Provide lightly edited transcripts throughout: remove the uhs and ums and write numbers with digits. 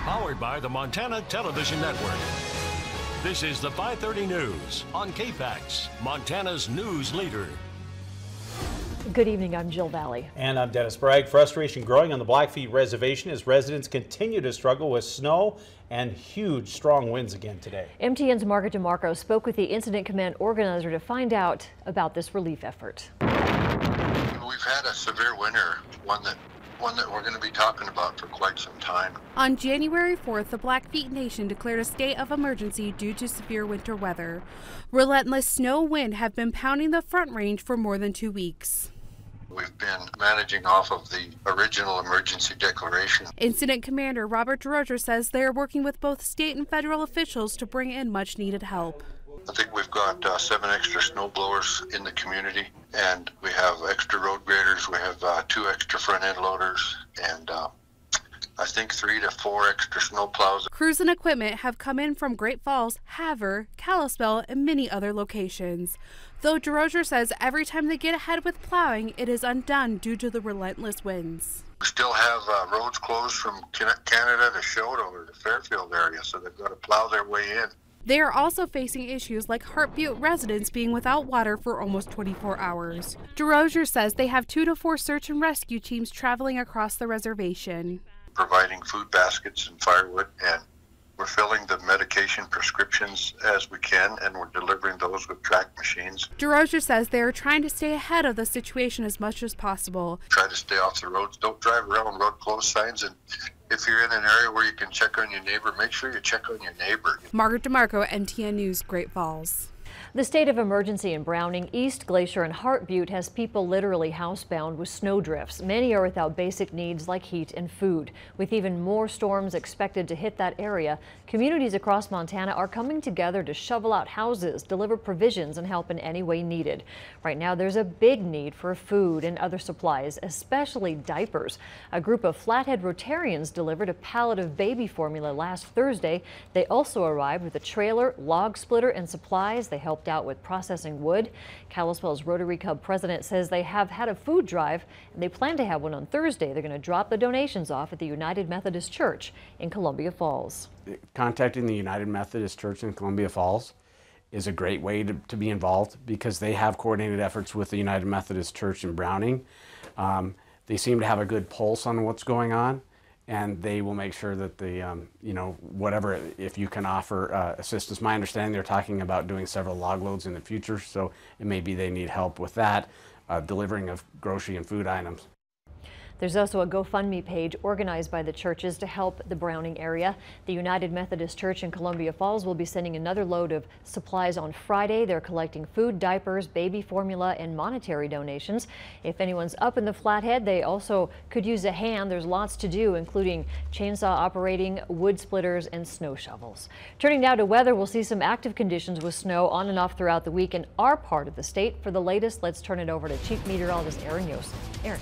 Powered by the Montana Television Network. This is the 5:30 News on KPAX, Montana's news leader. Good evening, I'm Jill Valley. And I'm Dennis Bragg. Frustration growing on the Blackfeet Reservation as residents continue to struggle with snow and huge strong winds again today. MTN's Margaret DeMarco spoke with the Incident Command organizer to find out about this relief effort. We've had a severe winter, one that we're going to be talking about for quite some time. On January 4th, the Blackfeet Nation declared a state of emergency due to severe winter weather. Relentless snow and wind have been pounding the Front Range for more than 2 weeks. We've been managing off of the original emergency declaration. Incident Commander Robert DeRoger says they are working with both state and federal officials to bring in much needed help. I think we've got 7 extra snow blowers in the community, and we have extra road graders. We have 2 extra front end loaders, and I think 3 to 4 extra snow plows. Crews and equipment have come in from Great Falls, Havre, Kalispell, and many other locations. Though DeRoger says every time they get ahead with plowing, it is undone due to the relentless winds. We still have roads closed from Canada to Choteau or the Fairfield area, so they've got to plow their way in. They are also facing issues like Heart Butte residents being without water for almost 24 hours. DeRoger says they have 2 to 4 search and rescue teams traveling across the reservation. Providing food baskets and firewood, and we're filling the medication prescriptions as we can, and we're delivering those with track machines. DeRoger says they are trying to stay ahead of the situation as much as possible. Try to stay off the roads. Don't drive around road closed signs, and if you're in an area where you can check on your neighbor, make sure you check on your neighbor. Margaret DeMarco, NTN News, Great Falls. The state of emergency in Browning, East Glacier, and Heart Butte has people literally housebound with snow drifts. Many are without basic needs like heat and food. With even more storms expected to hit that area, communities across Montana are coming together to shovel out houses, deliver provisions, and help in any way needed. Right now, there's a big need for food and other supplies, especially diapers. A group of Flathead Rotarians delivered a pallet of baby formula last Thursday. They also arrived with a trailer, log splitter, and supplies. They helped out with processing wood. Kalispell's Rotary Club president says they have had a food drive and they plan to have one on Thursday. They're going to drop the donations off at the United Methodist Church in Columbia Falls. Contacting the United Methodist Church in Columbia Falls is a great way to be involved because they have coordinated efforts with the United Methodist Church in Browning. They seem to have a good pulse on what's going on, and they will make sure that the, whatever, if you can offer assistance. My understanding, they're talking about doing several log loads in the future, so it may be they need help with that, delivering of grocery and food items. There's also a GoFundMe page organized by the churches to help the Browning area. The United Methodist Church in Columbia Falls will be sending another load of supplies on Friday. They're collecting food, diapers, baby formula, and monetary donations. If anyone's up in the Flathead, they also could use a hand. There's lots to do, including chainsaw operating, wood splitters, and snow shovels. Turning now to weather, we'll see some active conditions with snow on and off throughout the week in our part of the state. For the latest, let's turn it over to Chief Meteorologist Aaron Yost. Aaron.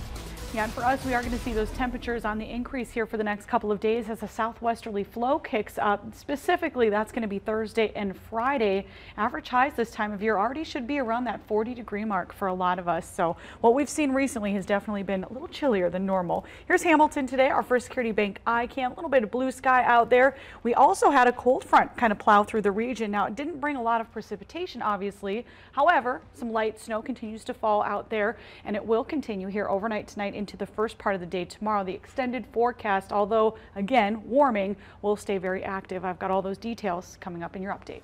Yeah, and for us, we are going to see those temperatures on the increase here for the next couple of days as a southwesterly flow kicks up. Specifically, that's going to be Thursday and Friday. Average highs this time of year already should be around that 40-degree mark for a lot of us. So what we've seen recently has definitely been a little chillier than normal. Here's Hamilton today, our First Security Bank iCam. A little bit of blue sky out there. We also had a cold front kind of plow through the region. Now, it didn't bring a lot of precipitation, obviously. However, some light snow continues to fall out there, and it will continue here overnight tonight into the first part of the day tomorrow. The extended forecast, although again warming, will stay very active. I've got all those details coming up in your update.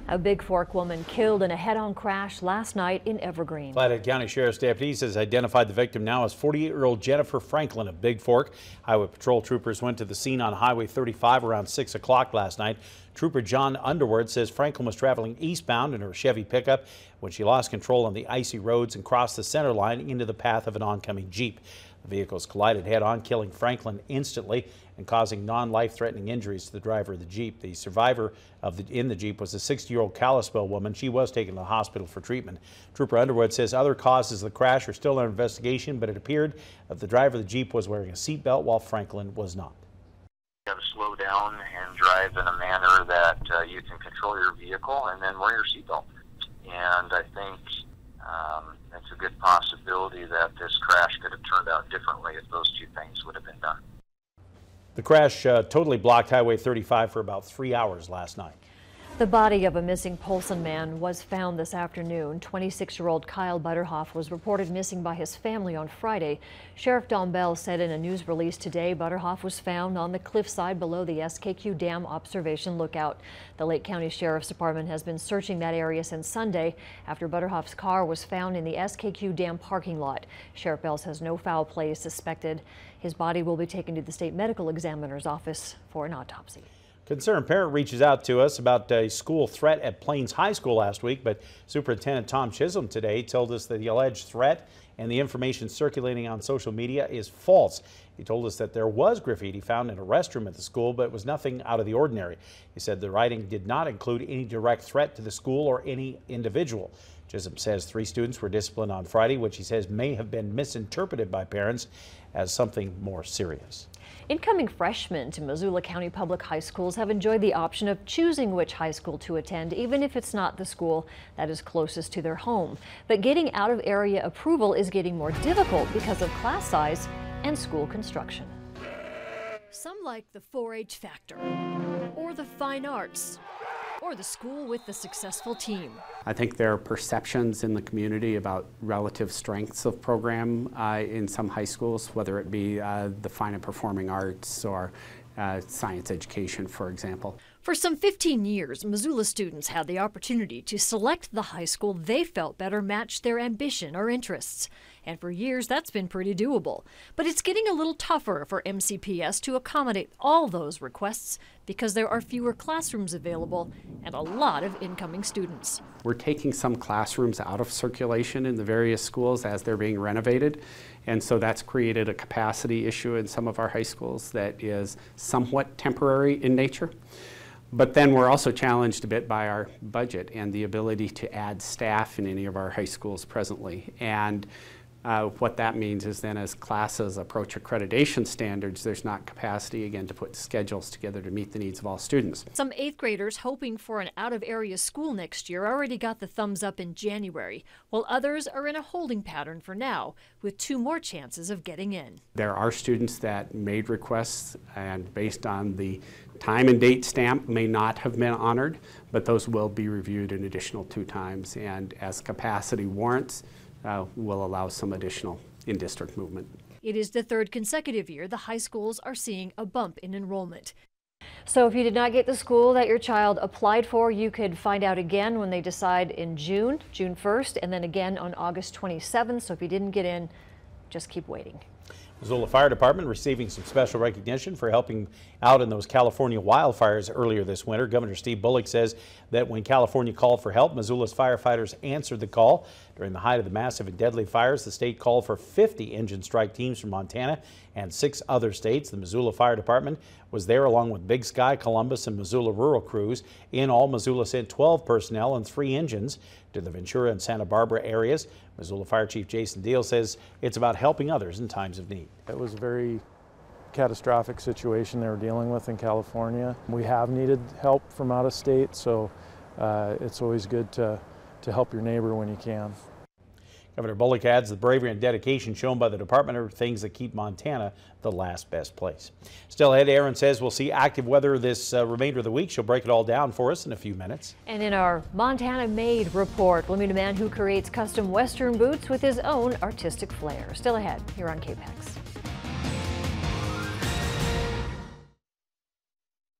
A Big Fork woman killed in a head-on crash last night in Evergreen. Flathead County Sheriff's deputies has identified the victim now as 48-year-old Jennifer Franklin of Big Fork. Highway Patrol troopers went to the scene on Highway 35 around 6 o'clock last night. Trooper John Underwood says Franklin was traveling eastbound in her Chevy pickup when she lost control on the icy roads and crossed the center line into the path of an oncoming Jeep. The vehicles collided head-on, killing Franklin instantly and causing non-life-threatening injuries to the driver of the Jeep. The survivor in the Jeep was a 60-year-old Kalispell woman. She was taken to the hospital for treatment. Trooper Underwood says other causes of the crash are still under investigation, but it appeared that the driver of the Jeep was wearing a seatbelt while Franklin was not. You got to slow down and drive in a manner that you can control your vehicle, and then wear your seatbelt. And I think it's a good possibility that this crash could have turned out differently if those two things would have been done. The crash totally blocked Highway 35 for about 3 hours last night. The body of a missing Polson man was found this afternoon. 26-year-old Kyle Butterhoff was reported missing by his family on Friday. Sheriff Don Bell said in a news release today Butterhoff was found on the cliffside below the SKQ Dam Observation Lookout. The Lake County Sheriff's Department has been searching that area since Sunday after Butterhoff's car was found in the SKQ Dam parking lot. Sheriff Bell says no foul play is suspected. His body will be taken to the state medical examiner's office for an autopsy. Concerned parent reaches out to us about a school threat at Plains High School last week, but Superintendent Tom Chisholm today told us that the alleged threat and the information circulating on social media is false. He told us that there was graffiti found in a restroom at the school, but it was nothing out of the ordinary. He said the writing did not include any direct threat to the school or any individual. Chisholm says 3 students were disciplined on Friday, which he says may have been misinterpreted by parents as something more serious. Incoming freshmen to Missoula County Public High Schools have enjoyed the option of choosing which high school to attend, even if it's not the school that is closest to their home. But getting out-of-area approval is getting more difficult because of class size and school construction. Some like the 4-H factor, or the fine arts, or the school with the successful team. I think there are perceptions in the community about relative strengths of program in some high schools, whether it be the fine and performing arts or science education, for example. For some 15 years, Missoula students had the opportunity to select the high school they felt better matched their ambition or interests. And for years, that's been pretty doable. But it's getting a little tougher for MCPS to accommodate all those requests because there are fewer classrooms available and a lot of incoming students. We're taking some classrooms out of circulation in the various schools as they're being renovated. And so that's created a capacity issue in some of our high schools that is somewhat temporary in nature. But then we're also challenged a bit by our budget and the ability to add staff in any of our high schools presently. And what that means is then as classes approach accreditation standards, there's not capacity again to put schedules together to meet the needs of all students. Some 8th graders hoping for an out-of-area school next year already got the thumbs up in January, while others are in a holding pattern for now, with 2 more chances of getting in. There are students that made requests and based on the time and date stamp may not have been honored, but those will be reviewed an additional 2 times, and as capacity warrants, will allow some additional in-district movement. It is the 3rd consecutive year the high schools are seeing a bump in enrollment. So if you did not get the school that your child applied for, you could find out again when they decide in June 1st, and then again on August 27th. So if you didn't get in, just keep waiting. Missoula Fire Department receiving some special recognition for helping out in those California wildfires earlier this winter. Governor Steve Bullock says that when California called for help, Missoula's firefighters answered the call. During the height of the massive and deadly fires, the state called for 50 engine strike teams from Montana and 6 other states. The Missoula Fire Department was there along with Big Sky, Columbus, and Missoula rural crews. In all, Missoula sent 12 personnel and 3 engines to the Ventura and Santa Barbara areas. Missoula Fire Chief Jason Deal says it's about helping others in times of need. It was a very catastrophic situation they were dealing with in California. We have needed help from out of state, so it's always good to help your neighbor when you can. Governor Bullock adds the bravery and dedication shown by the department are things that keep Montana the last best place. Still ahead, Aaron says we'll see active weather this remainder of the week. She'll break it all down for us in a few minutes. And in our Montana Made report, we'll meet a man who creates custom Western boots with his own artistic flair. Still ahead here on KPAX.